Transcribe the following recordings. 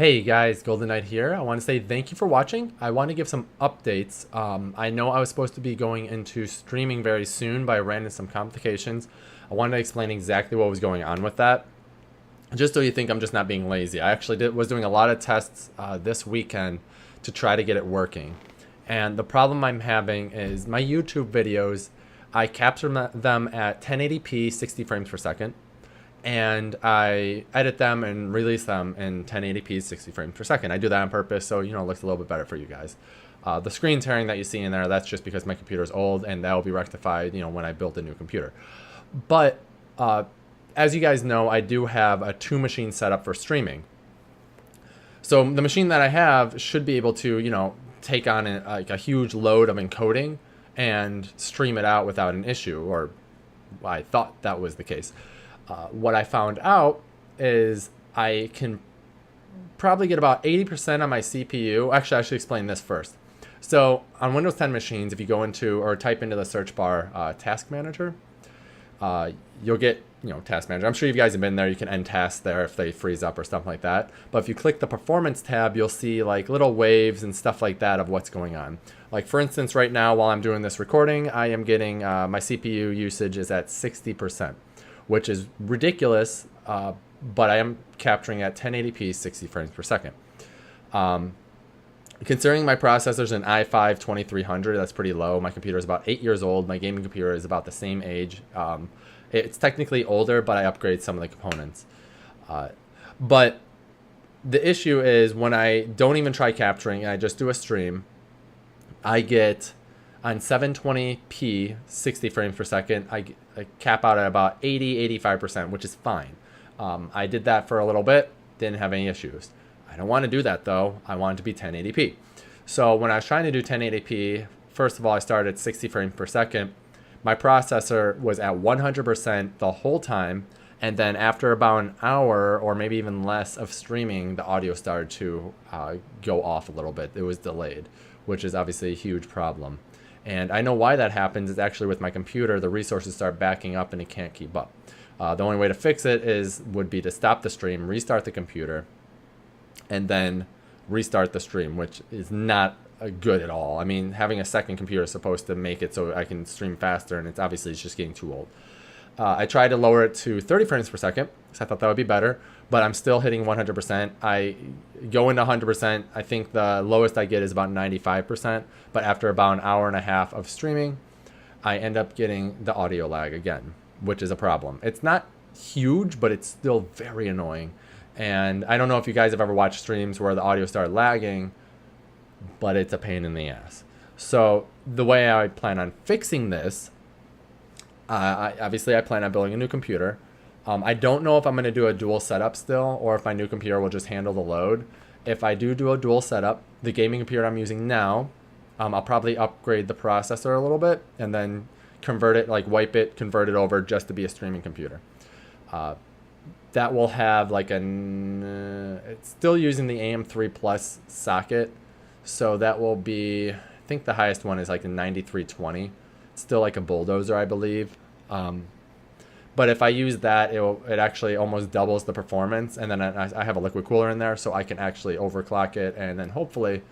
Hey guys, GoldenKnite here. I want to say thank you for watching. I want to give some updates. I know I was supposed to be going into streaming very soon, but I ran into some complications. I wanted to explain exactly what was going on with that, just so you think I'm just not being lazy. I actually was doing a lot of tests this weekend to try to get it working. And the problem I'm having is my YouTube videos, I capture them at 1080p, 60 frames per second. And I edit them and release them in 1080p 60 frames per second. I do that on purpose so it looks a little bit better for you guys. The screen tearing that you see in there, that's just because my computer is old, and that will be rectified when I build a new computer. But as you guys know, I do have a 2-machine setup for streaming. So the machine that I have should be able to take on a huge load of encoding and stream it out without an issue, or I thought that was the case. What I found out is I can probably get about 80% on my CPU. Actually, I should explain this first. So on Windows 10 machines, if you go into or type into the search bar Task Manager, you'll get Task Manager. I'm sure you guys have been there. You can end tasks there if they freeze up or stuff like that. But if you click the Performance tab, you'll see like little waves and stuff like that of what's going on. Like for instance, right now while I'm doing this recording, I am getting my CPU usage is at 60%. Which is ridiculous, but I am capturing at 1080p 60 frames per second. Considering my processor's an i5-2300, that's pretty low. My computer is about 8 years old. My gaming computer is about the same age. It's technically older, but I upgrade some of the components. But the issue is when I don't even try capturing and I just do a stream, I get on 720p 60 frames per second, I cap out at about 80-85%, which is fine. I did that for a little bit, didn't have any issues. I don't want to do that though. I want it to be 1080p. So when I was trying to do 1080p, first of all, I started at 60 frames per second. My processor was at 100% the whole time, and then after about an hour or maybe even less of streaming, the audio started to go off a little bit. It was delayed, which is obviously a huge problem. And I know why that happens. It's actually with my computer, the resources start backing up and it can't keep up. The only way to fix it would be to stop the stream, restart the computer, and then restart the stream, which is not good at all. I mean, having a second computer is supposed to make it so I can stream faster, and it's just getting too old. I tried to lower it to 30 frames per second, because I thought that would be better, but I'm still hitting 100%. I go into 100%. I think the lowest I get is about 95%, but after about an hour and a half of streaming, I end up getting the audio lag again, which is a problem. It's not huge, but it's still very annoying. And I don't know if you guys have ever watched streams where the audio started lagging, but it's a pain in the ass. So the way I plan on fixing this, obviously I plan on building a new computer. I don't know if I'm going to do a dual setup still, or if my new computer will just handle the load. If I do a dual setup, the gaming computer I'm using now, I'll probably upgrade the processor a little bit and then convert it, like wipe it, convert it over just to be a streaming computer. That will have like it's still using the AM3 Plus socket, so that will be, I think the highest one is like the 9320. It's still like a bulldozer, I believe. But if I use that, it actually almost doubles the performance, and then I have a liquid cooler in there, so I can actually overclock it, and then hopefully,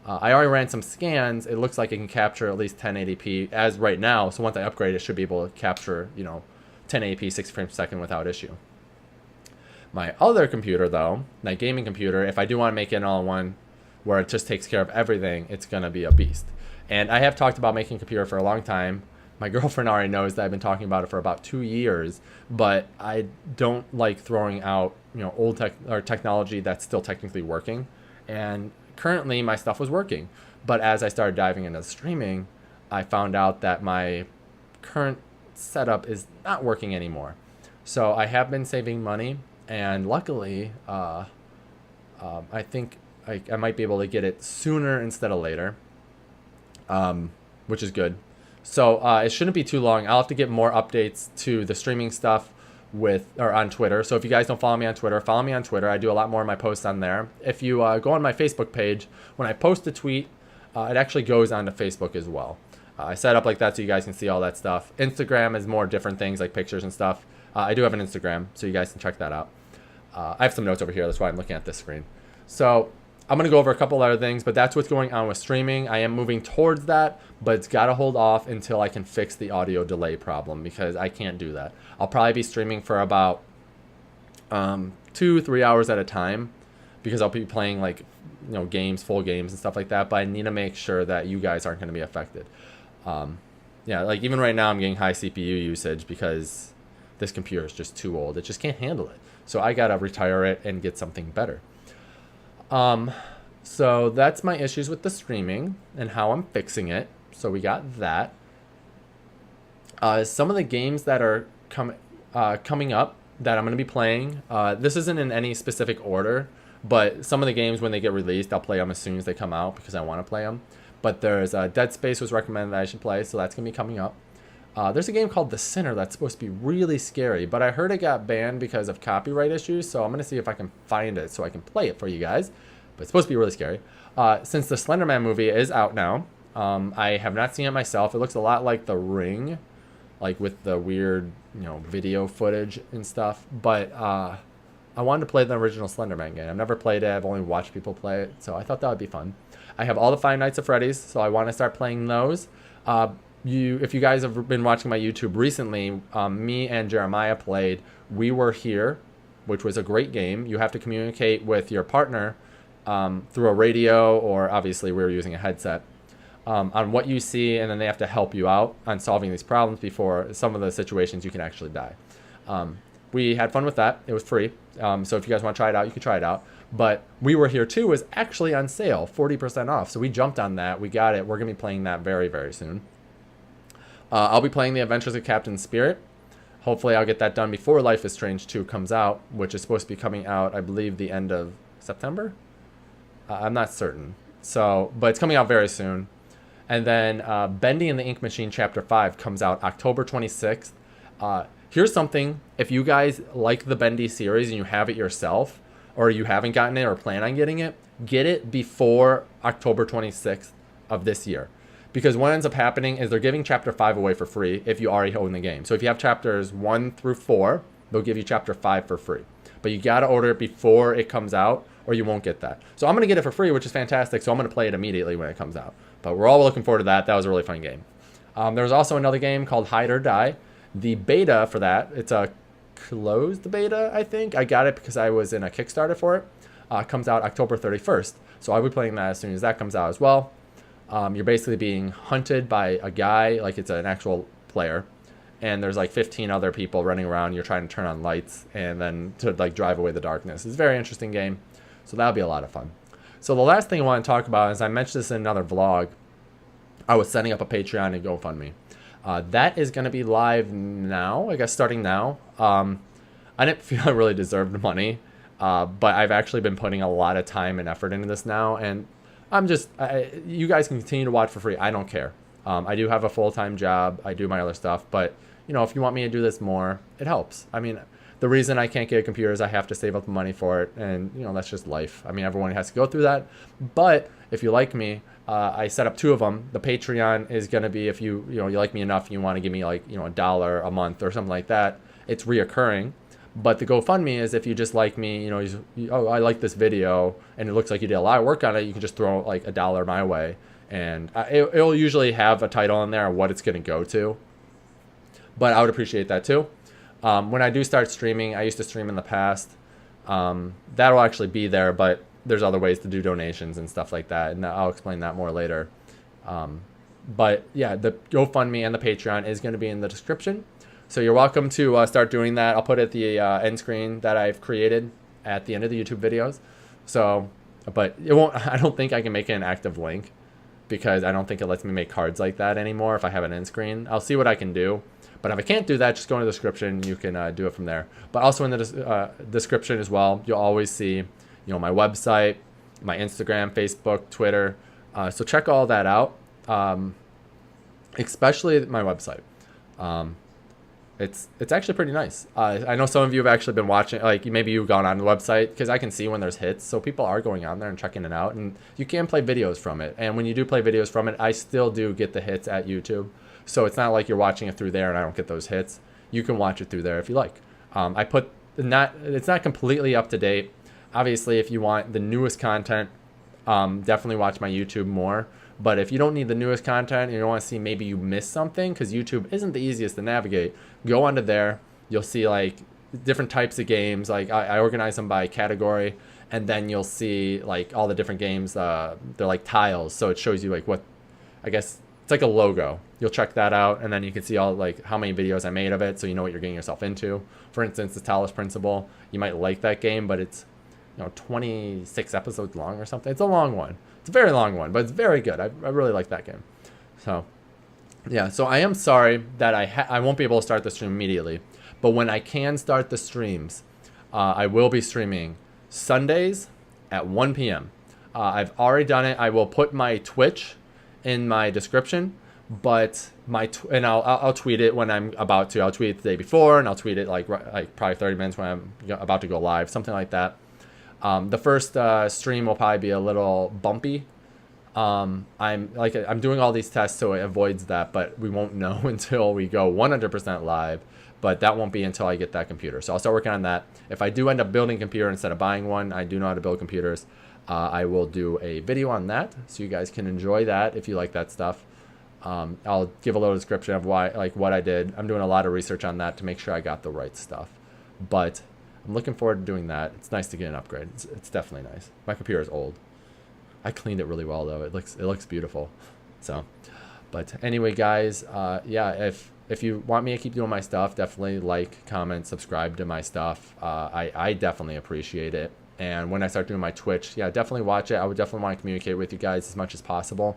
I already ran some scans. It looks like it can capture at least 1080p as right now. So once I upgrade, it should be able to capture 1080p 60 frames per second without issue. My other computer though, my gaming computer, if I do want to make it an all-in-one where it just takes care of everything, it's gonna be a beast. And I have talked about making a computer for a long time. My girlfriend already knows that I've been talking about it for about 2 years, but I don't like throwing out old technology that's still technically working. And currently my stuff was working, but as I started diving into streaming, I found out that my current setup is not working anymore. So I have been saving money, and luckily I think I might be able to get it sooner instead of later, which is good. So it shouldn't be too long. I'll have to get more updates to the streaming stuff on Twitter. So if you guys don't follow me on Twitter, follow me on Twitter. I do a lot more of my posts on there. If you go on my Facebook page, when I post a tweet, it actually goes onto Facebook as well. I set up like that so you guys can see all that stuff. Instagram is more different things like pictures and stuff. I do have an Instagram, so you guys can check that out. I have some notes over here. That's why I'm looking at this screen. So I'm going to go over a couple other things, but that's what's going on with streaming. I am moving towards that, but it's got to hold off until I can fix the audio delay problem, because I can't do that. I'll probably be streaming for about 2-3 hours at a time, because I'll be playing like, games, full games and stuff like that. But I need to make sure that you guys aren't going to be affected. Yeah, like even right now I'm getting high CPU usage because this computer is just too old. It just can't handle it. So I got to retire it and get something better. So that's my issues with the streaming and how I'm fixing it. So we got that. Some of the games that are coming up that I'm going to be playing, this isn't in any specific order, but some of the games when they get released, I'll play them as soon as they come out because I want to play them. But there's Dead Space was recommended that I should play, so that's going to be coming up. There's a game called The Sinner that's supposed to be really scary, but I heard it got banned because of copyright issues, so I'm going to see if I can find it so I can play it for you guys. But it's supposed to be really scary. Since the Slender Man movie is out now, I have not seen it myself. It looks a lot like The Ring, like with the weird, video footage and stuff. But I wanted to play the original Slender Man game. I've never played it. I've only watched people play it, so I thought that would be fun. I have all the Five Nights at Freddy's, so I want to start playing those. If you guys have been watching my YouTube recently, me and Jeremiah played We Were Here, which was a great game. You have to communicate with your partner through a radio, or obviously we were using a headset, on what you see, and then they have to help you out on solving these problems before some of the situations you can actually die. We had fun with that. It was free. So if you guys want to try it out, you can try it out. But We Were Here 2 was actually on sale, 40% off. So we jumped on that. We got it. We're going to be playing that very, very soon. I'll be playing The Adventures of Captain Spirit. Hopefully I'll get that done before Life is Strange 2 comes out, which is supposed to be coming out, I believe, the end of September. I'm not certain. But it's coming out very soon. And then Bendy and the Ink Machine Chapter 5 comes out October 26th. Here's something. If you guys like the Bendy series and you have it yourself, or you haven't gotten it or plan on getting it, get it before October 26th of this year. Because what ends up happening is they're giving Chapter 5 away for free if you already own the game. So if you have Chapters 1 through 4, they'll give you Chapter 5 for free. But you got to order it before it comes out, or you won't get that. So I'm going to get it for free, which is fantastic. So I'm going to play it immediately when it comes out. But we're all looking forward to that. That was a really fun game. There's also another game called Hide or Die. The beta for that, it's a closed beta, I think. I got it because I was in a Kickstarter for it. Comes out October 31st. So I'll be playing that as soon as that comes out as well. You're basically being hunted by a guy, like it's an actual player. And there's like 15 other people running around. You're trying to turn on lights and then to like drive away the darkness. It's a very interesting game. So that'll be a lot of fun. So the last thing I want to talk about is I mentioned this in another vlog. I was setting up a Patreon and GoFundMe. That is going to be live now, I guess starting now. I didn't feel I really deserved the money, but I've actually been putting a lot of time and effort into this now, and you guys can continue to watch for free. I don't care. I do have a full-time job. I do my other stuff, but if you want me to do this more, it helps. I mean, the reason I can't get a computer is I have to save up the money for it, and that's just life. I mean, everyone has to go through that, but if you like me, I set up 2 of them. The Patreon is going to be if you like me enough, you want to give me like $1 a month or something like that. It's reoccurring. But the GoFundMe is if you just like me, I like this video and it looks like you did a lot of work on it, you can just throw like $1 my way, and it'll usually have a title in there of what it's going to go to. But I would appreciate that too. When I do start streaming, I used to stream in the past. That'll actually be there, but there's other ways to do donations and stuff like that, and I'll explain that more later. But yeah, the GoFundMe and the Patreon is going to be in the description. So you're welcome to start doing that. I'll put it at the end screen that I've created at the end of the YouTube videos. So, but it won't. I don't think I can make it an active link because I don't think it lets me make cards like that anymore if I have an end screen. I'll see what I can do. But if I can't do that, just go in the description. You can do it from there. But also in the description as well, you'll always see, my website, my Instagram, Facebook, Twitter. So check all that out, especially my website. It's actually pretty nice. I know some of you have actually been watching, like maybe you've gone on the website because I can see when there's hits. So people are going on there and checking it out, and you can play videos from it. And when you do play videos from it, I still do get the hits at YouTube. So it's not like you're watching it through there and I don't get those hits. You can watch it through there if you like. It's not completely up to date. Obviously, if you want the newest content, definitely watch my YouTube more. But if you don't need the newest content and you want to see maybe you missed something, because YouTube isn't the easiest to navigate, go onto there. You'll see like different types of games. Like I organize them by category, and then you'll see like all the different games. They're like tiles, so it shows you like what, I guess it's like a logo. You'll check that out, and then you can see all like how many videos I made of it, so you know what you're getting yourself into. For instance, the Talos Principle, you might like that game, but it's 26 episodes long or something. It's a long one. It's a very long one, but it's very good. I really like that game. So yeah, so I am sorry that I won't be able to start the stream immediately, but when I can start the streams, I will be streaming Sundays at 1 p.m. I've already done it. I will put my Twitch in my description, but and I'll tweet it when I'm about to. I'll tweet it the day before, and I'll tweet it like probably 30 minutes when I'm about to go live, something like that. The first stream will probably be a little bumpy. I'm doing all these tests so it avoids that, but we won't know until we go 100% live. But that won't be until I get that computer. So I'll start working on that. If I do end up building a computer instead of buying one, I do know how to build computers. I will do a video on that, so you guys can enjoy that if you like that stuff. I'll give a little description of what I did. I'm doing a lot of research on that to make sure I got the right stuff. But I'm looking forward to doing that. It's nice to get an upgrade. It's definitely nice. My computer is old. I cleaned it really well though. It looks beautiful. So, but anyway, guys, yeah, if you want me to keep doing my stuff, definitely like, comment, subscribe to my stuff. I definitely appreciate it. And when I start doing my Twitch, yeah, definitely watch it. I would definitely want to communicate with you guys as much as possible.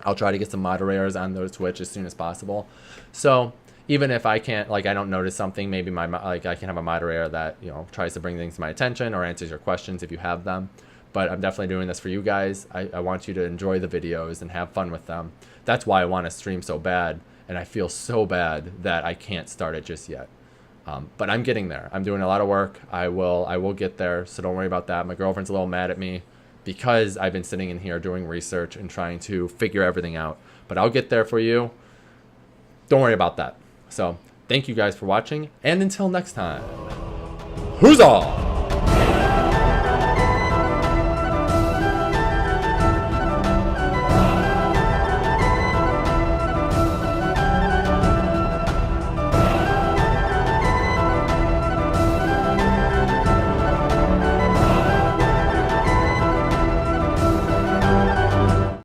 I'll try to get some moderators on those Twitch as soon as possible. So even if I can't, like, I don't notice something, maybe I can have a moderator that, tries to bring things to my attention or answers your questions if you have them. But I'm definitely doing this for you guys. I want you to enjoy the videos and have fun with them. That's why I want to stream so bad, and I feel so bad that I can't start it just yet. But I'm getting there. I'm doing a lot of work. I will get there, so don't worry about that. My girlfriend's a little mad at me because I've been sitting in here doing research and trying to figure everything out. But I'll get there for you. Don't worry about that. So thank you guys for watching, and until next time, huzzah!